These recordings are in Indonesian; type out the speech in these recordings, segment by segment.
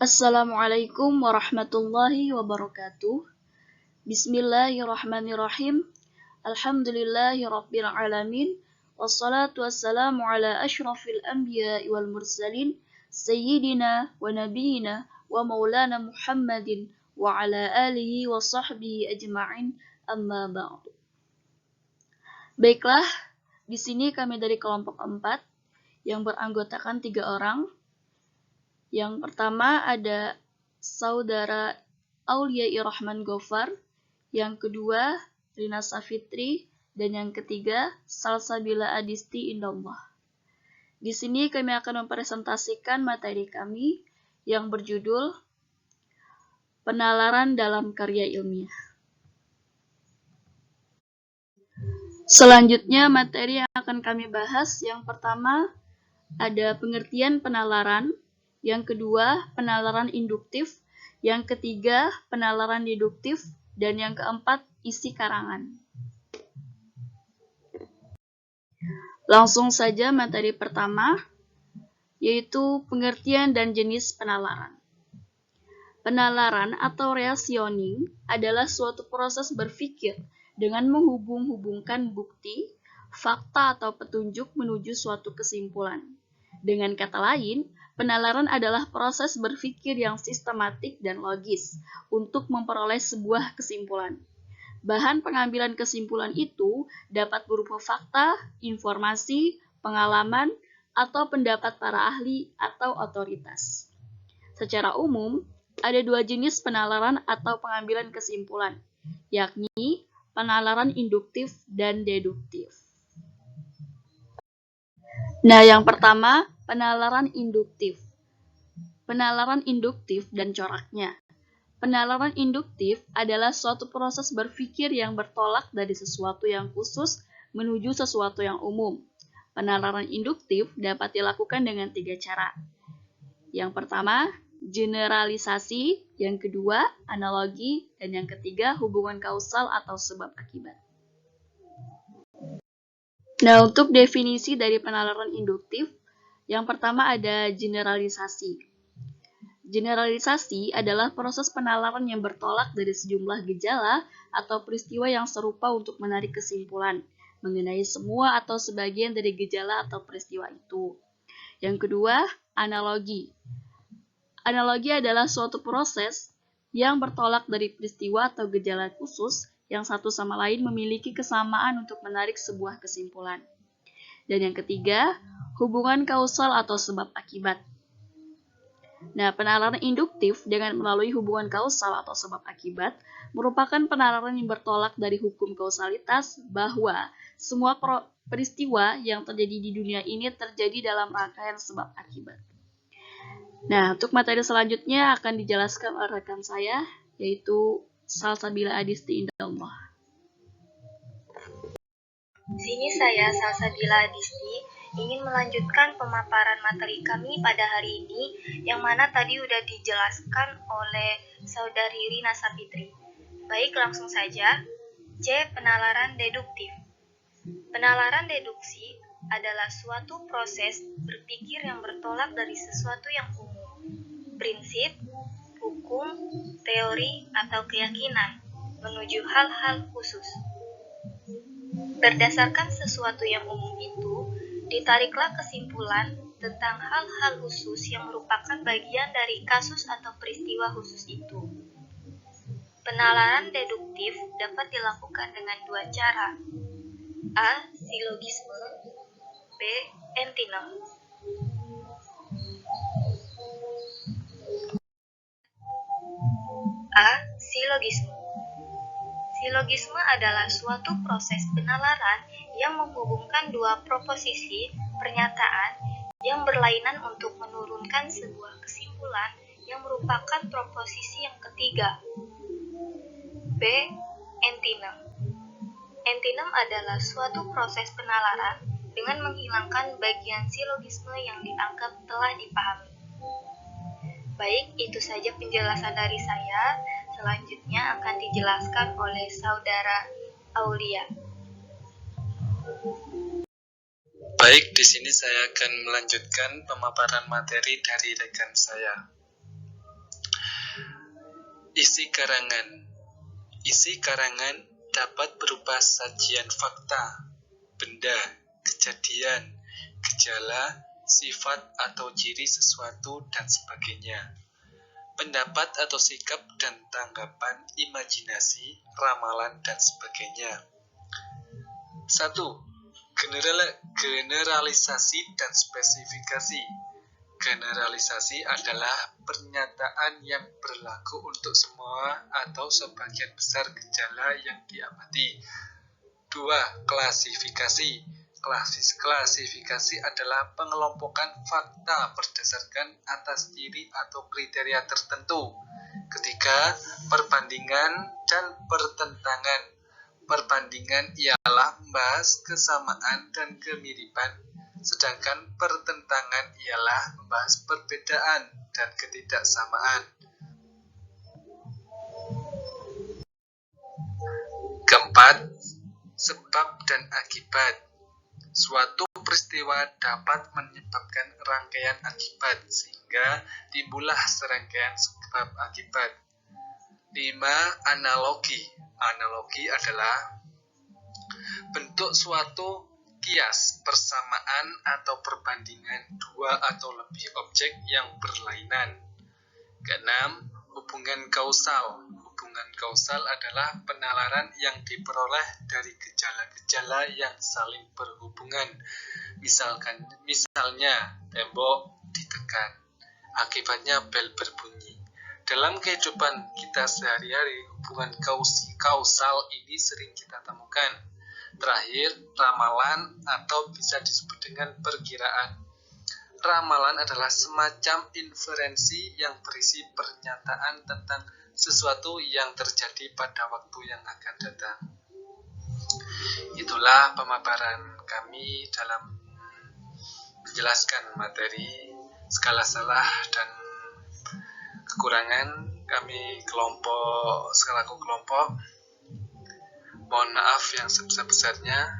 Assalamualaikum warahmatullahi wabarakatuh. Bismillahirrahmanirrahim. Alhamdulillahi rabbil alamin. Wassalatu wassalamu ala ashrafil anbiya'i wal mursalin. Sayyidina wa nabiyina wa maulana Muhammadin wa ala alihi wa sahbihi ajma'in, amma ba'du. Baiklah, di sini kami dari kelompok 4 yang beranggotakan 3 orang. Yang pertama ada Saudara Aulia Irrahman Gofar, yang kedua Rina Safitri, dan yang ketiga Salsabila Adisti Indallah. Di sini kami akan mempresentasikan materi kami yang berjudul Penalaran dalam Karya Ilmiah. Selanjutnya materi yang akan kami bahas, yang pertama ada pengertian penalaran, yang kedua penalaran induktif, yang ketiga penalaran deduktif, dan yang keempat isi karangan. Langsung saja materi pertama, yaitu pengertian dan jenis penalaran. Penalaran atau reasoning adalah suatu proses berpikir dengan menghubung-hubungkan bukti, fakta atau petunjuk menuju suatu kesimpulan. Dengan kata lain, penalaran adalah proses berpikir yang sistematik dan logis untuk memperoleh sebuah kesimpulan. Bahan pengambilan kesimpulan itu dapat berupa fakta, informasi, pengalaman, atau pendapat para ahli atau otoritas. Secara umum, ada 2 jenis penalaran atau pengambilan kesimpulan, yakni penalaran induktif dan deduktif. Nah, yang pertama, penalaran induktif. Penalaran induktif dan coraknya. Penalaran induktif adalah suatu proses berpikir yang bertolak dari sesuatu yang khusus menuju sesuatu yang umum. Penalaran induktif dapat dilakukan dengan 3 cara. Yang pertama, generalisasi, yang kedua, analogi, dan yang ketiga, hubungan kausal atau sebab akibat. Nah, untuk definisi dari penalaran induktif, yang pertama ada generalisasi. Generalisasi adalah proses penalaran yang bertolak dari sejumlah gejala atau peristiwa yang serupa untuk menarik kesimpulan mengenai semua atau sebagian dari gejala atau peristiwa itu. Yang kedua, analogi. Analogi adalah suatu proses yang bertolak dari peristiwa atau gejala khusus yang satu sama lain memiliki kesamaan untuk menarik sebuah kesimpulan. Dan yang ketiga, hubungan kausal atau sebab akibat. Nah, penalaran induktif dengan melalui hubungan kausal atau sebab akibat merupakan penalaran yang bertolak dari hukum kausalitas bahwa semua peristiwa yang terjadi di dunia ini terjadi dalam rangkaian sebab akibat. Nah, untuk materi selanjutnya akan dijelaskan oleh rekan saya, yaitu Salsabila Adisti Indallah. Di sini saya Salsabila Adisti ingin melanjutkan pemaparan materi kami pada hari ini yang mana tadi udah dijelaskan oleh Saudari Rina Safitri. Baik, langsung saja. C. Penalaran deduktif. Penalaran deduksi adalah suatu proses berpikir yang bertolak dari sesuatu yang umum, prinsip, hukum, teori, atau keyakinan, menuju hal-hal khusus. Berdasarkan sesuatu yang umum itu, ditariklah kesimpulan tentang hal-hal khusus yang merupakan bagian dari kasus atau peristiwa khusus itu. Penalaran deduktif dapat dilakukan dengan 2 cara. A. Silogisme. B. Antinem. A. Silogisme. Silogisme adalah suatu proses penalaran yang menghubungkan 2 proposisi pernyataan yang berlainan untuk menurunkan sebuah kesimpulan yang merupakan proposisi yang ketiga. B. Antinem. Antinem adalah suatu proses penalaran dengan menghilangkan bagian silogisme yang dianggap telah dipahami. Baik, itu saja penjelasan dari saya. Selanjutnya akan dijelaskan oleh Saudara Aulia. Baik, di sini saya akan melanjutkan pemaparan materi dari rekan saya. Isi karangan. Isi karangan dapat berupa sajian fakta, benda, kejadian, gejala, sifat atau ciri sesuatu, dan sebagainya. Pendapat atau sikap dan tanggapan, imajinasi, ramalan, dan sebagainya. 1. Generalisasi dan spesifikasi. Generalisasi adalah pernyataan yang berlaku untuk semua atau sebagian besar gejala yang diamati. 2. Klasifikasi. Klasifikasi adalah pengelompokan fakta berdasarkan atas ciri atau kriteria tertentu. 3. Perbandingan dan pertentangan. Perbandingan ialah membahas kesamaan dan kemiripan, sedangkan pertentangan ialah membahas perbedaan dan ketidaksamaan. Keempat, sebab dan akibat. Suatu peristiwa dapat menyebabkan rangkaian akibat, sehingga timbullah serangkaian sebab akibat. 5. Analogi. Analogi adalah bentuk suatu kias, persamaan atau perbandingan dua atau lebih objek yang berlainan. 6. Hubungan kausal. Hubungan kausal adalah penalaran yang diperoleh dari gejala-gejala yang saling berhubungan. Misalnya, tembok ditekan, akibatnya bel berbunyi. Dalam kehidupan kita sehari-hari, hubungan kausal ini sering kita temukan. Terakhir, ramalan atau bisa disebut dengan perkiraan. Ramalan adalah semacam inferensi yang berisi pernyataan tentang sesuatu yang terjadi pada waktu yang akan datang. Itulah pemaparan kami dalam menjelaskan materi. Segala salah dan kekurangan kami selaku kelompok mohon maaf yang sebesar-besarnya.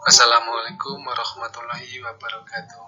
Wassalamualaikum warahmatullahi wabarakatuh.